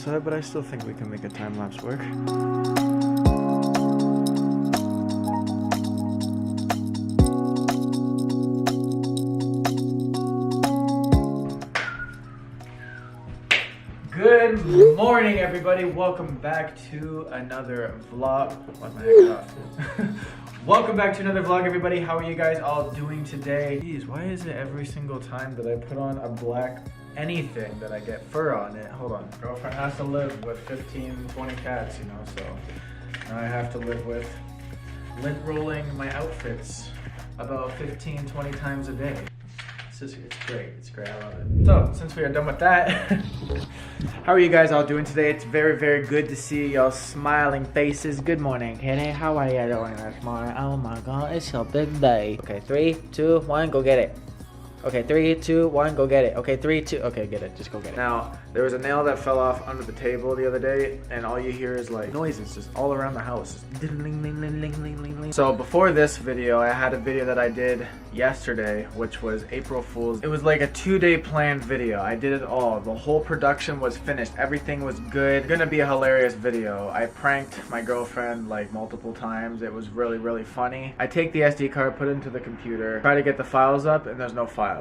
outside, but I still think we can make a time-lapse work. Good morning, everybody. Welcome back to another vlog. Why's my head off? Welcome back to another vlog, everybody. How are you guys all doing today? Jeez, why is it every single time that I put on a black anything that I get fur on it? Hold on. Girlfriend has to live with 15, 20 cats, you know, so now I have to live with lint rolling my outfits about 15, 20 times a day. It's great. It's great. I love it. So, since we are done with that, how are you guys all doing today? It's very, very good to see y'all smiling faces. Good morning, Kenny. How are you doing this morning? Oh my God, it's a big day. Okay, 3, 2, 1, go get it. Okay, 3, 2, 1, go get it. Okay, 3, 2, okay, get it. Just go get it. Now, there was a nail that fell off under the table the other day, and all you hear is like noises just all around the house. So before this video, I had a video that I did yesterday, which was April Fool's. It was like a 2-day planned video. I did it all. The whole production was finished. Everything was good. It's gonna be a hilarious video. I pranked my girlfriend like multiple times. It was really, really funny. I take the SD card, put it into the computer, try to get the files up, and there's no files.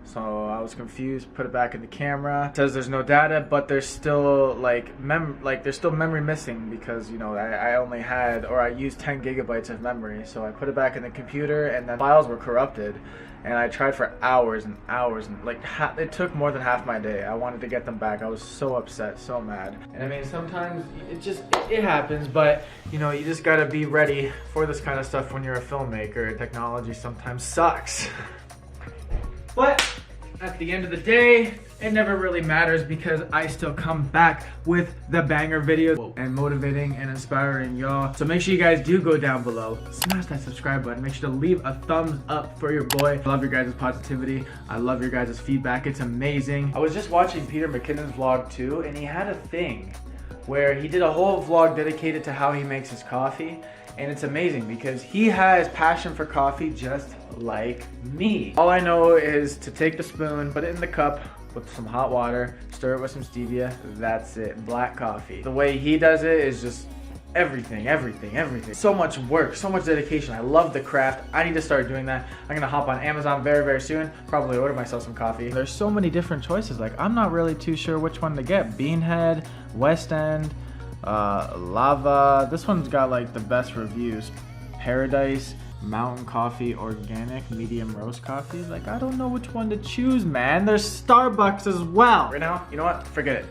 So I was confused, put it back in the camera. It says there's no data, but there's still there's still memory missing because, you know, I only had, or I used 10 gigabytes of memory. So I put it back in the computer and then files were corrupted. And I tried for hours and hours, and like it took more than half my day. I wanted to get them back. I was so upset, so mad. And I mean, sometimes it happens, but you know, you just gotta be ready for this kind of stuff when you're a filmmaker. Technology sometimes sucks. But at the end of the day, it never really matters because I still come back with the banger videos and motivating and inspiring y'all. So make sure you guys do go down below, smash that subscribe button, make sure to leave a thumbs up for your boy. I love your guys' positivity. I love your guys' feedback. It's amazing. I was just watching Peter McKinnon's vlog too, and he had a thing where he did a whole vlog dedicated to how he makes his coffee. And it's amazing because he has passion for coffee just like me. All I know is to take the spoon, put it in the cup with some hot water, stir it with some stevia, that's it, black coffee. The way he does it is just everything. So much work, so much dedication. I love the craft. I need to start doing that. I'm gonna hop on Amazon very, very soon, probably order myself some coffee. There's so many different choices. Like, I'm not really too sure which one to get. Beanhead, West End, Lava. This one's got like the best reviews. Paradise, Mountain Coffee, Organic, Medium Roast Coffee. Like, I don't know which one to choose, man. There's Starbucks as well. Right now, you know what? Forget it.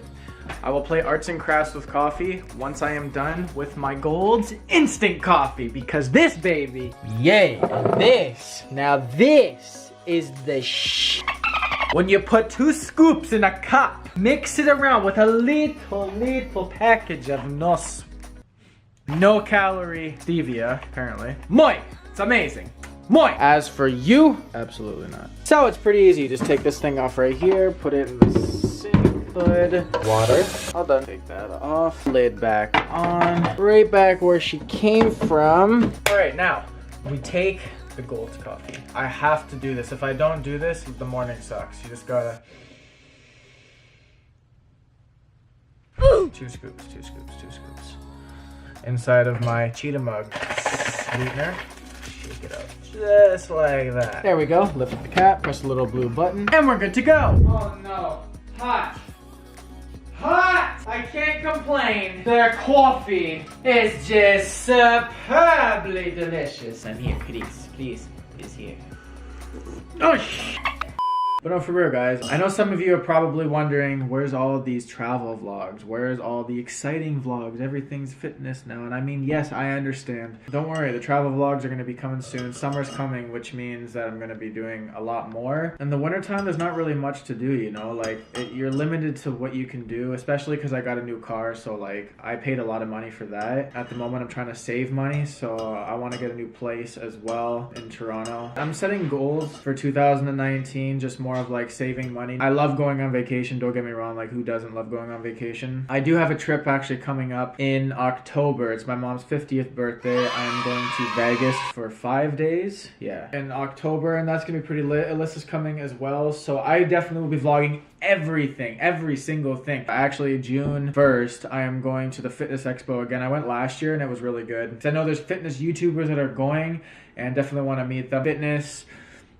I will play arts and crafts with coffee once I am done with my Gold's instant coffee, because this baby, yay, now this is the When you put 2 scoops in a cup, mix it around with a little package of no calorie stevia, apparently. Moi! It's amazing. Moi! As for you, absolutely not. So it's pretty easy. You just take this thing off right here, put it in the sink, water. All done. Take that off. Lid back on. Right back where she came from. All right, now we take the Gold's coffee. I have to do this. If I don't do this, the morning sucks. You just gotta 2 scoops. Inside of my Cheetah mug sweetener. Shake it up just like that. There we go. Lift up the cap, press the little blue button, and we're good to go. Oh no, hot. I can't complain. Their coffee is just superbly delicious. And here, please here. Oh, But no, for real, guys, I know some of you are probably wondering, where's all of these travel vlogs? Where's all the exciting vlogs? Everything's fitness now. And I mean, yes, I understand. Don't worry, the travel vlogs are going to be coming soon. Summer's coming, which means that I'm going to be doing a lot more. In the wintertime, there's not really much to do, you know? Like, you're limited to what you can do, especially because I got a new car. So, like, I paid a lot of money for that. At the moment, I'm trying to save money. So, I want to get a new place as well in Toronto. I'm setting goals for 2019, just more more of like saving money. I love going on vacation, don't get me wrong, like who doesn't love going on vacation? I do have a trip actually coming up in October. It's my mom's 50th birthday. I'm going to Vegas for 5 days, yeah, in October, and that's gonna be pretty lit. Alyssa's coming as well, so I definitely will be vlogging everything, every single thing. Actually, June 1st, I am going to the Fitness Expo again. I went last year and it was really good. I know there's fitness YouTubers that are going and definitely want to meet them. Fitness,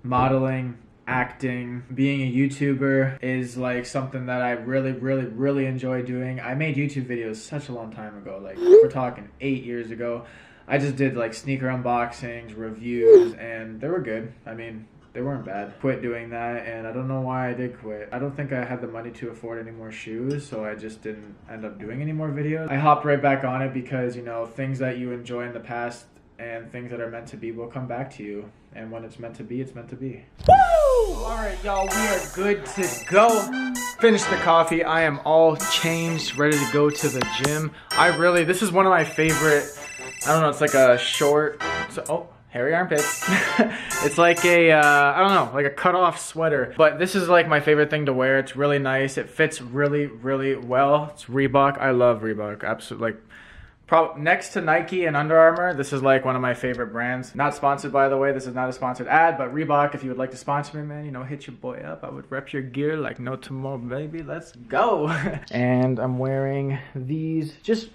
modeling, acting, being a YouTuber is like something that I really enjoy doing. I made YouTube videos such a long time ago, like we're talking 8 years ago. I just did like sneaker unboxings, reviews, and they were good. I mean, they weren't bad. Quit doing that, and I don't know why I did quit. I don't think I had the money to afford any more shoes, so I just didn't end up doing any more videos. I hopped right back on it because, you know, things that you enjoy in the past and things that are meant to be will come back to you. And when it's meant to be, it's meant to be. Woo! Alright, y'all, we are good to go. Finished the coffee. I am all changed, ready to go to the gym. This is one of my favorite, I don't know, it's like a short, hairy armpits. It's like a, I don't know, like a cut-off sweater. But this is like my favorite thing to wear. It's really nice. It fits really well. It's Reebok. I love Reebok. Absolutely. Like, next to Nike and Under Armour, this is like one of my favorite brands. Not sponsored, by the way. This is not a sponsored ad, but Reebok, if you would like to sponsor me, man, you know, hit your boy up. I would rep your gear like no tomorrow, baby. Let's go. And I'm wearing these just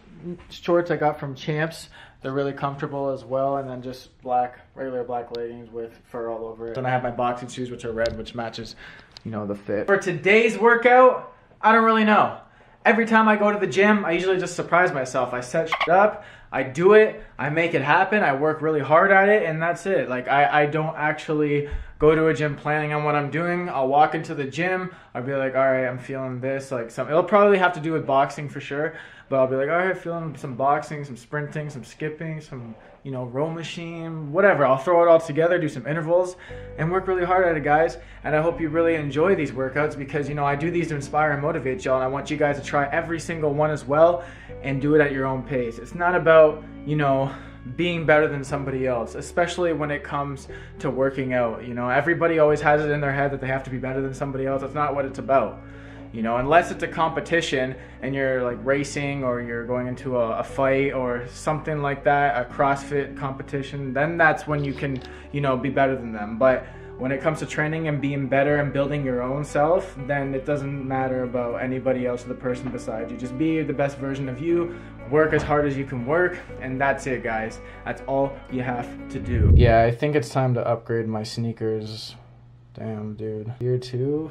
shorts I got from Champs. They're really comfortable as well, and then just regular black leggings with fur all over it. Then I have my boxing shoes, which are red, which matches, you know, the fit. For today's workout, I don't really know. Every time I go to the gym, I usually just surprise myself. I set shit up, I do it, I make it happen, I work really hard at it, and that's it. Like, I don't actually go to a gym planning on what I'm doing. I'll walk into the gym, I'll be like, all right, I'm feeling this. Like, it'll probably have to do with boxing for sure, but I'll be like, all right, feeling some boxing, some sprinting, some skipping, some, you know, row machine, whatever. I'll throw it all together, do some intervals, and work really hard at it, guys. And I hope you really enjoy these workouts because, you know, I do these to inspire and motivate y'all, and I want you guys to try every single one as well and do it at your own pace. It's not about, you know, being better than somebody else, especially when it comes to working out. You know, everybody always has it in their head that they have to be better than somebody else. That's not what it's about. You know, unless it's a competition and you're like racing or you're going into a fight or something like that, a CrossFit competition, then that's when you can, you know, be better than them. But when it comes to training and being better and building your own self, then it doesn't matter about anybody else or the person beside you. Just be the best version of you, work as hard as you can work, and that's it, guys. That's all you have to do. Yeah, I think it's time to upgrade my sneakers. Damn, dude. Year 2.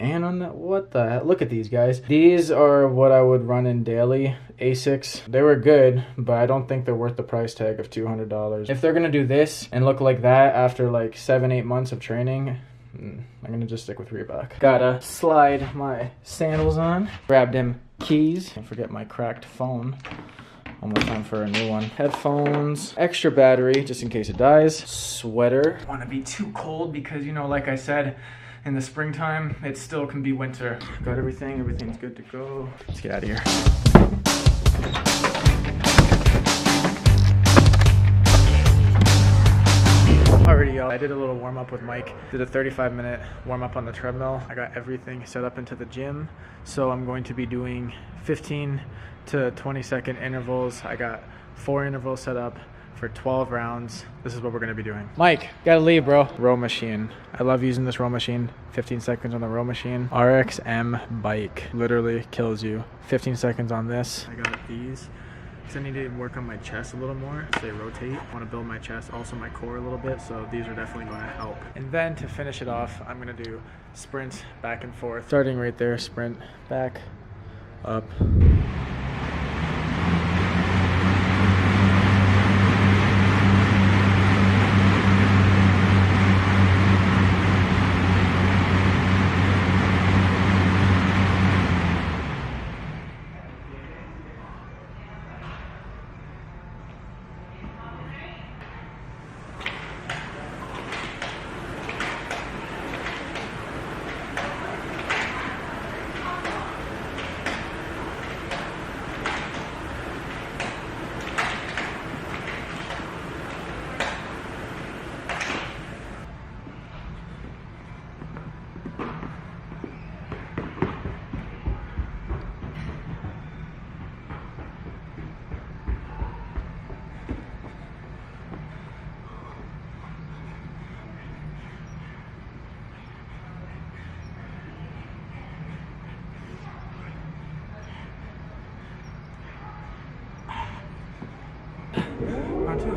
And on that, what the heck? Look at these, guys. These are what I would run in daily. Asics. They were good, but I don't think they're worth the price tag of $200. If they're gonna do this and look like that after like 7-8 months of training, I'm gonna just stick with Reebok. Gotta slide my sandals on. Grabbed him keys. Can't forget my cracked phone. Almost time for a new one. Headphones, extra battery just in case it dies. Sweater. Don't want to be too cold because, you know, like I said, in the springtime, it still can be winter. Got everything, everything's good to go. Let's get out of here. Alrighty, y'all, I did a little warm up with Mike. Did a 35-minute warm up on the treadmill. I got everything set up into the gym. So I'm going to be doing 15 to 20-second intervals. I got 4 intervals set up for 12 rounds. This is what we're gonna be doing. Mike, gotta leave, bro. Row machine. I love using this row machine. 15 seconds on the row machine. RXM bike. Literally kills you. 15 seconds on this. I got these because I need to work on my chest a little more as they rotate. I want to build my chest, also my core a little bit, so these are definitely going to help. And then to finish it off, I'm gonna do sprints back and forth. Starting right there, sprint back, up. too.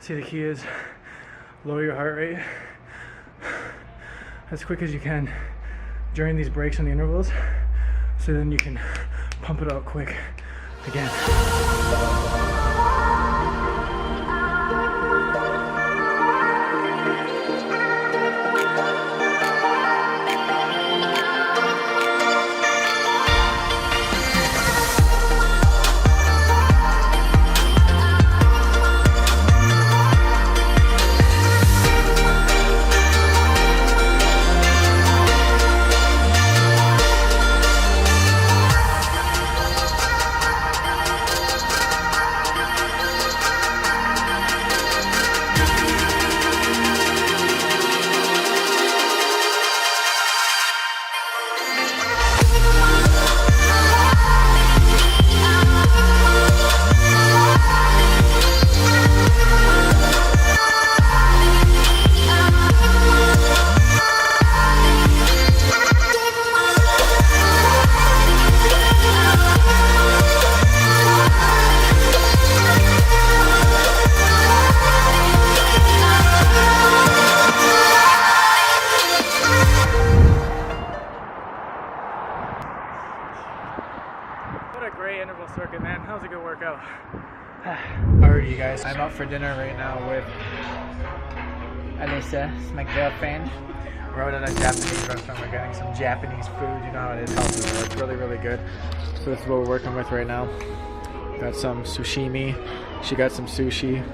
See, the key is lower your heart rate as quick as you can during these breaks and the intervals, so then you can pump it out quick again. What a great interval circuit, man. That was a good workout. Alright, you guys, I'm out for dinner right now with Alyssa, it's my girlfriend. We're out at a Japanese restaurant. We're getting some Japanese food. You know how it is, healthy. It's really, really good. So this is what we're working with right now. Got some sushimi. She got some sushi.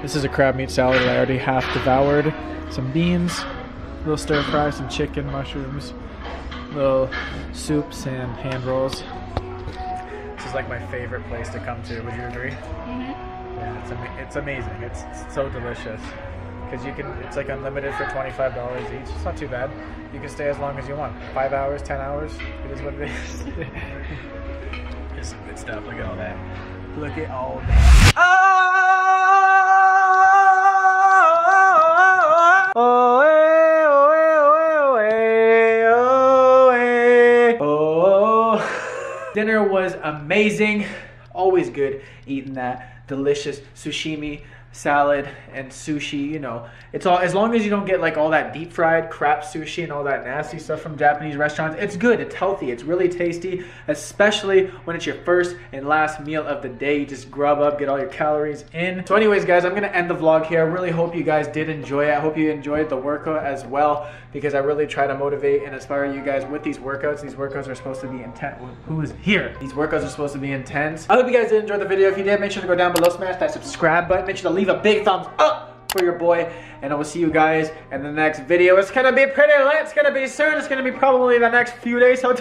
This is a crab meat salad that I already half devoured. Some beans, a little stir fry, some chicken, mushrooms, little soups and hand rolls. This is like my favorite place to come to. Would you agree? Mm-hmm. Yeah, it's amazing. It's so delicious. Because you can, it's like unlimited for $25 each. It's not too bad. You can stay as long as you want. 5 hours, 10 hours. It is what it is. There's some good stuff. Look at all that. Look at all that. Dinner was amazing. Always good eating that delicious sushimi salad and sushi. You know, it's all, as long as you don't get like all that deep fried crap sushi and all that nasty stuff from Japanese restaurants. It's good, it's healthy, it's really tasty, especially when it's your first and last meal of the day. You just grub up, get all your calories in. So anyways guys, I'm gonna end the vlog here. I really hope you guys did enjoy it. I hope you enjoyed the workout as well, because I really try to motivate and inspire you guys with these workouts. These workouts are supposed to be intense. Who is here? These workouts are supposed to be intense. I hope you guys did enjoy the video. If you did, make sure to go down below, smash that subscribe button, make sure to leave a big thumbs up for your boy, and I will see you guys in the next video. It's gonna be pretty lit. It's gonna be soon. It's gonna be probably the next few days. So